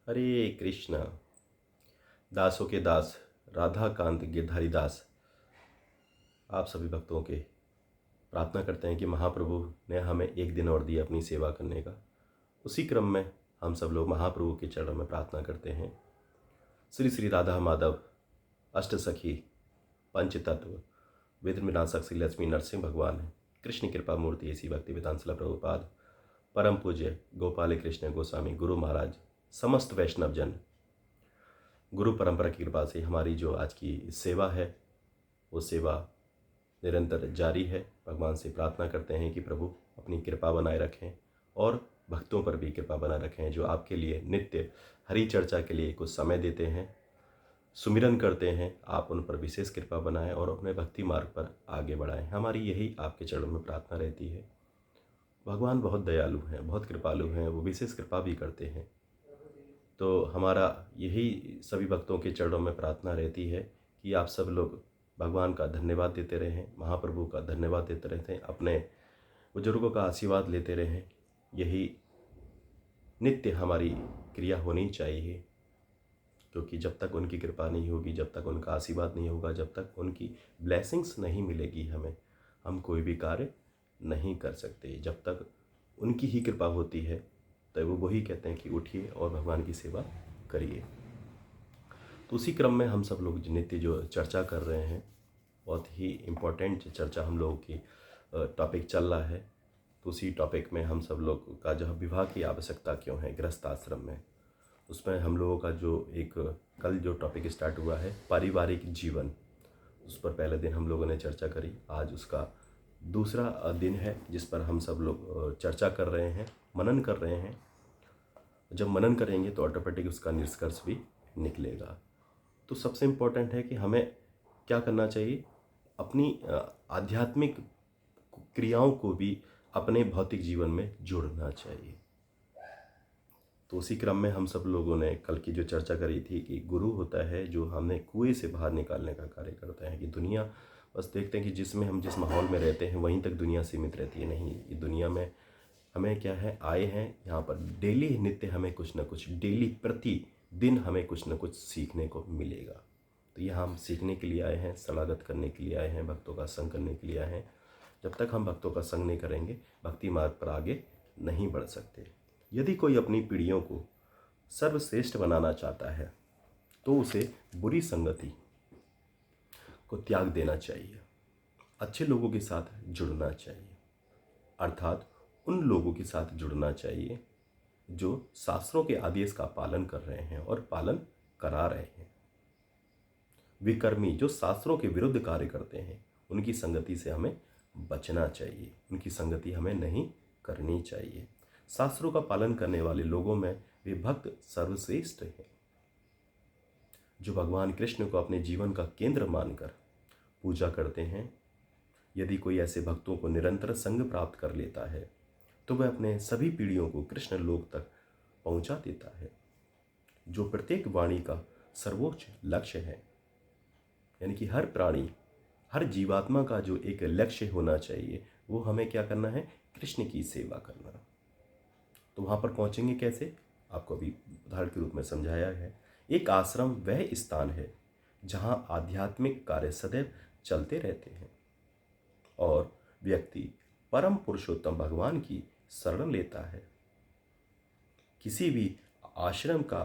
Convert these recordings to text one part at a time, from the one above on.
हरे कृष्णा। दासों के दास राधा कांत गिरधारी दास आप सभी भक्तों के प्रार्थना करते हैं कि महाप्रभु ने हमें एक दिन और दिया अपनी सेवा करने का। उसी क्रम में हम सब लोग महाप्रभु के चरणों में प्रार्थना करते हैं। श्री श्री राधा माधव अष्ट सखी पंच तत्व विद्र विनाशक श्री लक्ष्मी नरसिंह भगवान है। कृष्ण कृपा मूर्ति ऐसी भक्ति वेदांत प्रभुपाद परम पूज्य गोपाल कृष्ण गोस्वामी गुरु महाराज समस्त वैष्णव जन गुरु परंपरा की कृपा से हमारी जो आज की सेवा है वो सेवा निरंतर जारी है। भगवान से प्रार्थना करते हैं कि प्रभु अपनी कृपा बनाए रखें और भक्तों पर भी कृपा बनाए रखें जो आपके लिए नित्य हरि चर्चा के लिए कुछ समय देते हैं, सुमिरन करते हैं। आप उन पर विशेष कृपा बनाएं और अपने भक्ति मार्ग पर आगे बढ़ाएं। हमारी यही आपके चरणों में प्रार्थना रहती है। भगवान बहुत दयालु हैं, बहुत कृपालु हैं, वो विशेष कृपा भी करते हैं। तो हमारा यही सभी भक्तों के चरणों में प्रार्थना रहती है कि आप सब लोग भगवान का धन्यवाद देते रहें, महाप्रभु का धन्यवाद देते रहते हैं, अपने बुजुर्गों का आशीर्वाद लेते रहें। यही नित्य हमारी क्रिया होनी चाहिए, क्योंकि जब तक उनकी कृपा नहीं होगी, जब तक उनका आशीर्वाद नहीं होगा, जब तक उनकी ब्लेसिंग्स नहीं मिलेगी हमें, हम कोई भी कार्य नहीं कर सकते। जब तक उनकी ही कृपा होती है तो वो वही कहते हैं कि उठिए और भगवान की सेवा करिए। तो उसी क्रम में हम सब लोग नित्य जो चर्चा कर रहे हैं, बहुत ही इम्पोर्टेंट चर्चा हम लोगों की टॉपिक चल रहा है। तो उसी टॉपिक में हम सब लोग का जो विवाह की आवश्यकता क्यों है गृहस्थ आश्रम में, उसमें हम लोगों का जो एक कल जो टॉपिक स्टार्ट हुआ है पारिवारिक जीवन, उस पर पहले दिन हम लोगों ने चर्चा करी। आज उसका दूसरा दिन है जिस पर हम सब लोग चर्चा कर रहे हैं, मनन कर रहे हैं। जब मनन करेंगे तो ऑटोमेटिक उसका निष्कर्ष भी निकलेगा। तो सबसे इम्पोर्टेंट है कि हमें क्या करना चाहिए, अपनी आध्यात्मिक क्रियाओं को भी अपने भौतिक जीवन में जोड़ना चाहिए। तो उसी क्रम में हम सब लोगों ने कल की जो चर्चा करी थी कि गुरु होता है जो हमें कुएं से बाहर निकालने का कार्य करता है। कि दुनिया बस देखते हैं कि जिसमें हम जिस माहौल में रहते हैं वहीं तक दुनिया सीमित रहती है। नहीं, ये दुनिया में हमें क्या है, आए हैं यहाँ पर डेली नित्य हमें कुछ ना कुछ, डेली प्रति दिन हमें कुछ ना कुछ सीखने को मिलेगा। तो यहाँ हम सीखने के लिए आए हैं, सलागत करने के लिए आए हैं, भक्तों का संग करने के लिए आए हैं। जब तक हम भक्तों का संग नहीं करेंगे भक्ति मार्ग पर आगे नहीं बढ़ सकते। यदि कोई अपनी पीढ़ियों को सर्वश्रेष्ठ बनाना चाहता है तो उसे बुरी संगति को त्याग देना चाहिए, अच्छे लोगों के साथ जुड़ना चाहिए, अर्थात उन लोगों के साथ जुड़ना चाहिए जो शास्त्रों के आदेश का पालन कर रहे हैं और पालन करा रहे हैं। विकर्मी जो शास्त्रों के विरुद्ध कार्य करते हैं उनकी संगति से हमें बचना चाहिए, उनकी संगति हमें नहीं करनी चाहिए। शास्त्रों का पालन करने वाले लोगों में वे भक्त सर्वश्रेष्ठ हैं जो भगवान कृष्ण को अपने जीवन का केंद्र मानकर पूजा करते हैं। यदि कोई ऐसे भक्तों को निरंतर संग प्राप्त कर लेता है तो वह अपने सभी पीढ़ियों को कृष्ण लोक तक पहुंचा देता है, जो प्रत्येक वाणी का सर्वोच्च लक्ष्य है। यानी कि हर प्राणी, हर जीवात्मा का जो एक लक्ष्य होना चाहिए वो हमें क्या करना है, कृष्ण की सेवा करना। तो वहाँ पर पहुँचेंगे कैसे, आपको अभी उदाहरण के रूप में समझाया है। एक आश्रम वह स्थान है जहाँ आध्यात्मिक कार्य सदैव चलते रहते हैं और व्यक्ति परम पुरुषोत्तम भगवान की शरण लेता है। किसी भी आश्रम का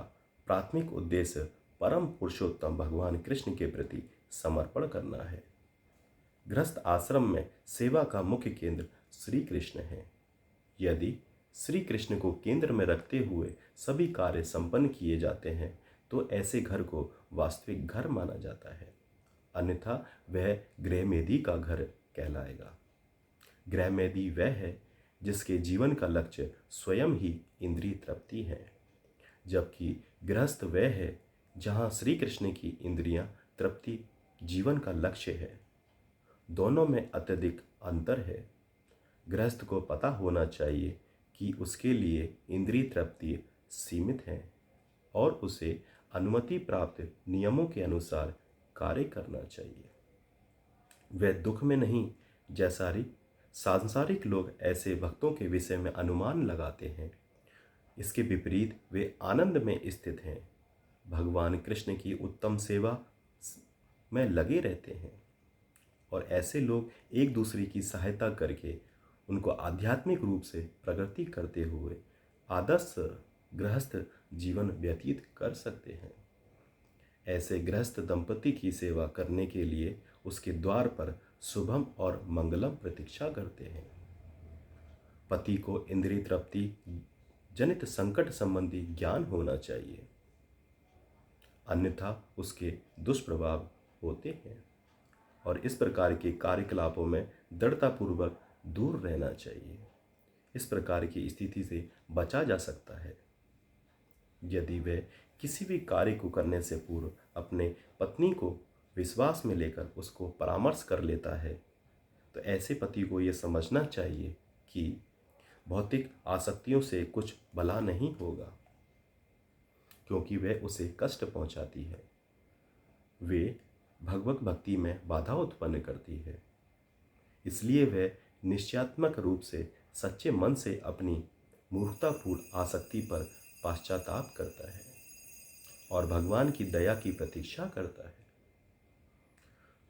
प्राथमिक उद्देश्य परम पुरुषोत्तम भगवान कृष्ण के प्रति समर्पण करना है। गृहस्थ आश्रम में सेवा का मुख्य केंद्र श्री कृष्ण है। यदि श्री कृष्ण को केंद्र में रखते हुए सभी कार्य संपन्न किए जाते हैं तो ऐसे घर को वास्तविक घर माना जाता है, अन्यथा वह गृहमेधी का घर कहलाएगा। गृहमेधी वह है जिसके जीवन का लक्ष्य स्वयं ही इंद्रिय तृप्ति है, जबकि गृहस्थ वह है जहाँ श्री कृष्ण की इंद्रियां तृप्ति जीवन का लक्ष्य है। दोनों में अत्यधिक अंतर है। गृहस्थ को पता होना चाहिए कि उसके लिए इंद्रिय तृप्ति सीमित है और उसे अनुमति प्राप्त नियमों के अनुसार कार्य करना चाहिए। वह दुख में नहीं, जैसा सांसारिक लोग ऐसे भक्तों के विषय में अनुमान लगाते हैं, इसके विपरीत वे आनंद में स्थित हैं, भगवान कृष्ण की उत्तम सेवा में लगे रहते हैं। और ऐसे लोग एक दूसरे की सहायता करके उनको आध्यात्मिक रूप से प्रगति करते हुए आदर्श गृहस्थ जीवन व्यतीत कर सकते हैं। ऐसे गृहस्थ दंपति की सेवा करने के लिए उसके द्वार पर शुभम और मंगलम प्रतीक्षा करते हैं। पति को इंद्रिय तृप्ति जनित संकट संबंधी ज्ञान होना चाहिए, अन्यथा उसके दुष्प्रभाव होते हैं और इस प्रकार के कार्यकलापों में दृढ़तापूर्वक दूर रहना चाहिए। इस प्रकार की स्थिति से बचा जा सकता है यदि वह किसी भी कार्य को करने से पूर्व अपने पत्नी को विश्वास में लेकर उसको परामर्श कर लेता है। तो ऐसे पति को यह समझना चाहिए कि भौतिक आसक्तियों से कुछ भला नहीं होगा, क्योंकि वह उसे कष्ट पहुंचाती है। वे भगवत भक्ति में बाधा उत्पन्न करती है। इसलिए वह निश्चयात्मक रूप से सच्चे मन से अपनी मूर्खतापूर्ण आसक्ति पर पश्चाताप करता है और भगवान की दया की प्रतीक्षा करता है।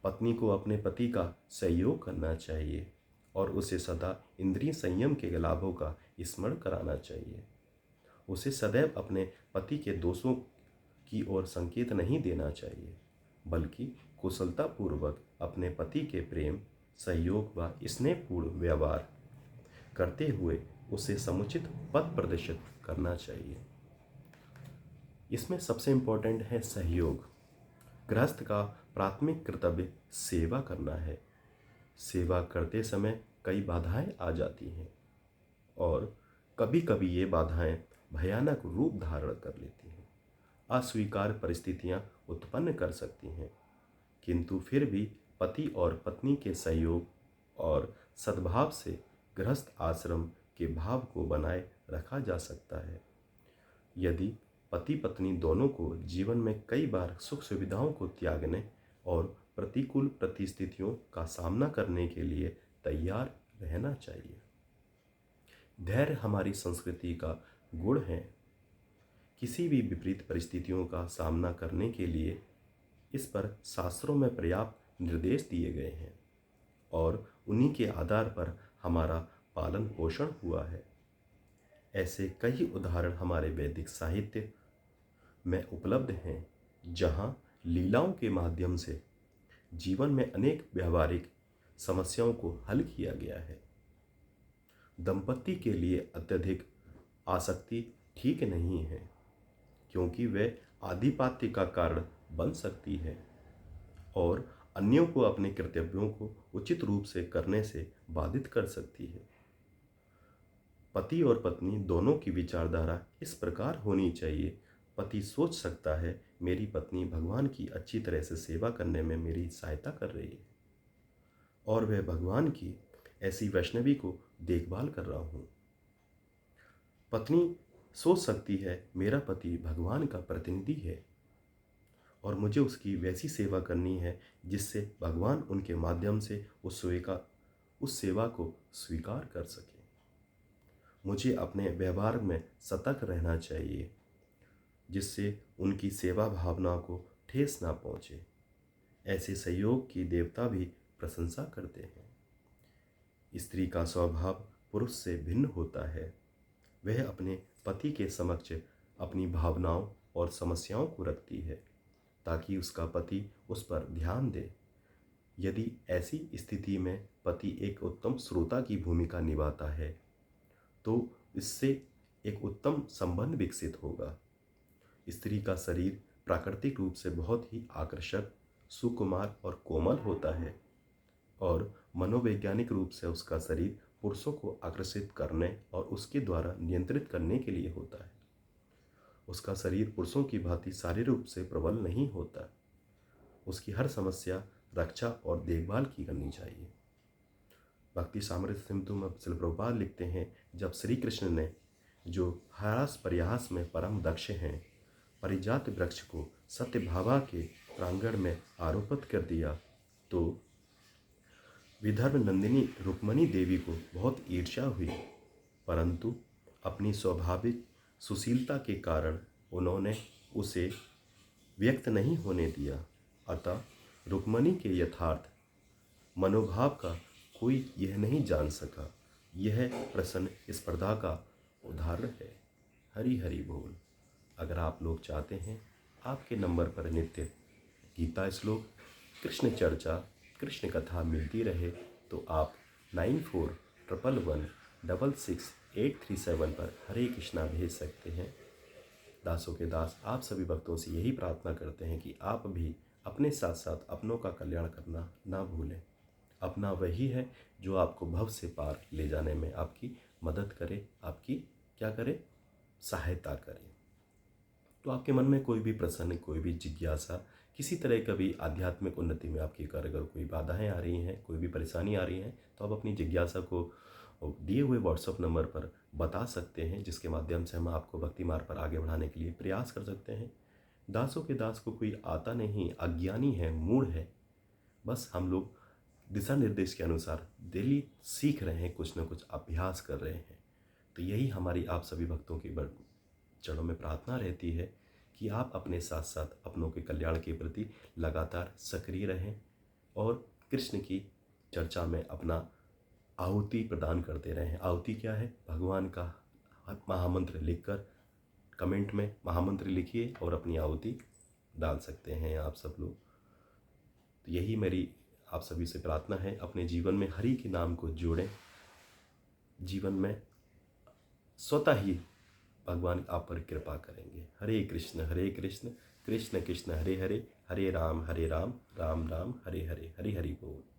पत्नी को अपने पति का सहयोग करना चाहिए और उसे सदा इंद्रिय संयम के लाभों का स्मरण कराना चाहिए। उसे सदैव अपने पति के दोषों की ओर संकेत नहीं देना चाहिए, बल्कि कुशलतापूर्वक अपने पति के प्रेम, सहयोग व स्नेहपूर्ण व्यवहार करते हुए उसे समुचित पथ प्रदर्शित करना चाहिए। इसमें सबसे इम्पोर्टेंट है सहयोग। गृहस्थ का प्राथमिक कर्तव्य सेवा करना है। सेवा करते समय कई बाधाएं आ जाती हैं और कभी कभी ये बाधाएं भयानक रूप धारण कर लेती हैं, अस्वीकार्य परिस्थितियां उत्पन्न कर सकती हैं, किंतु फिर भी पति और पत्नी के सहयोग और सद्भाव से गृहस्थ आश्रम के भाव को बनाए रखा जा सकता है। यदि पति पत्नी दोनों को जीवन में कई बार सुख सुविधाओं को त्यागने और प्रतिकूल परिस्थितियों का सामना करने के लिए तैयार रहना चाहिए। धैर्य हमारी संस्कृति का गुण है। किसी भी विपरीत परिस्थितियों का सामना करने के लिए इस पर शास्त्रों में पर्याप्त निर्देश दिए गए हैं और उन्हीं के आधार पर हमारा पालन पोषण हुआ है। ऐसे कई उदाहरण हमारे वैदिक साहित्य में उपलब्ध हैं, जहां लीलाओं के माध्यम से जीवन में अनेक व्यवहारिक समस्याओं को हल किया गया है। दंपति के लिए अत्यधिक आसक्ति ठीक नहीं है, क्योंकि वह आधिपत्य का कारण बन सकती है और अन्यों को अपने कर्तव्यों को उचित रूप से करने से बाधित कर सकती है। पति और पत्नी दोनों की विचारधारा इस प्रकार होनी चाहिए। पति सोच सकता है, मेरी पत्नी भगवान की अच्छी तरह से सेवा करने में मेरी सहायता कर रही है और वह भगवान की ऐसी वैष्णवी को देखभाल कर रहा हूँ। पत्नी सोच सकती है, मेरा पति भगवान का प्रतिनिधि है और मुझे उसकी वैसी सेवा करनी है जिससे भगवान उनके माध्यम से उस सेवा को स्वीकार कर सके। मुझे अपने व्यवहार में सतर्क रहना चाहिए, जिससे उनकी सेवा भावना को ठेस ना पहुँचे। ऐसे सहयोग की देवता भी प्रशंसा करते हैं। स्त्री का स्वभाव पुरुष से भिन्न होता है। वह अपने पति के समक्ष अपनी भावनाओं और समस्याओं को रखती है ताकि उसका पति उस पर ध्यान दे। यदि ऐसी स्थिति में पति एक उत्तम श्रोता की भूमिका निभाता है तो इससे एक उत्तम संबंध विकसित होगा। स्त्री का शरीर प्राकृतिक रूप से बहुत ही आकर्षक, सुकुमार और कोमल होता है और मनोवैज्ञानिक रूप से उसका शरीर पुरुषों को आकर्षित करने और उसके द्वारा नियंत्रित करने के लिए होता है। उसका शरीर पुरुषों की भांति शारीरिक रूप से प्रबल नहीं होता। उसकी हर समस्या रक्षा और देखभाल की करनी चाहिए। भक्ति सामर्थ्य सिंधु में श्रील प्रभुपाद लिखते हैं, जब श्री कृष्ण ने, जो हास प्रयास में परम दक्ष हैं, परिजात वृक्ष को सत्य भावा के प्रांगण में आरोपित कर दिया तो विदर्भ नंदिनी रुक्मणी देवी को बहुत ईर्ष्या हुई, परंतु अपनी स्वाभाविक सुशीलता के कारण उन्होंने उसे व्यक्त नहीं होने दिया। अतः रुक्मणी के यथार्थ मनोभाव का कोई यह नहीं जान सका। यह प्रश्न स्पर्धा का उदाहरण है। हरि हरि बोल। अगर आप लोग चाहते हैं आपके नंबर पर नित्य गीता श्लोक, कृष्ण चर्चा, कृष्ण कथा मिलती रहे तो आप 9411166837 पर हरे कृष्णा भेज सकते हैं। दासों के दास आप सभी भक्तों से यही प्रार्थना करते हैं कि आप भी अपने साथ साथ अपनों का कल्याण करना ना भूलें। अपना वही है जो आपको भव से पार ले जाने में आपकी मदद करे, आपकी क्या करे, सहायता करे। तो आपके मन में कोई भी प्रश्न, कोई भी जिज्ञासा, किसी तरह का भी आध्यात्मिक उन्नति में आपकी अगर कोई बाधाएं आ रही हैं, कोई भी परेशानी आ रही है, तो आप अपनी जिज्ञासा को दिए हुए व्हाट्सएप नंबर पर बता सकते हैं, जिसके माध्यम से हम आपको भक्ति मार्ग पर आगे बढ़ाने के लिए प्रयास कर सकते हैं। दासों के दास को कोई आता नहीं, अज्ञानी है, मूढ़ है। बस हम लोग दिशा निर्देश के अनुसार डेली सीख रहे हैं, कुछ ना कुछ अभ्यास कर रहे हैं। तो यही हमारी आप सभी भक्तों की चरणों में प्रार्थना रहती है कि आप अपने साथ साथ अपनों के कल्याण के प्रति लगातार सक्रिय रहें और कृष्ण की चर्चा में अपना आहुति प्रदान करते रहें। आहुति क्या है? भगवान का महामंत्र लिखकर कमेंट में महामंत्र लिखिए और अपनी आहुति डाल सकते हैं आप सब लोग। तो यही मेरी आप सभी से प्रार्थना है, अपने जीवन में हरि के नाम को जोड़ें। जीवन में स्वतः ही भगवान आप पर कृपा करेंगे। हरे कृष्ण कृष्ण कृष्ण हरे हरे, हरे राम राम राम हरे हरे। हरि हरि बोल।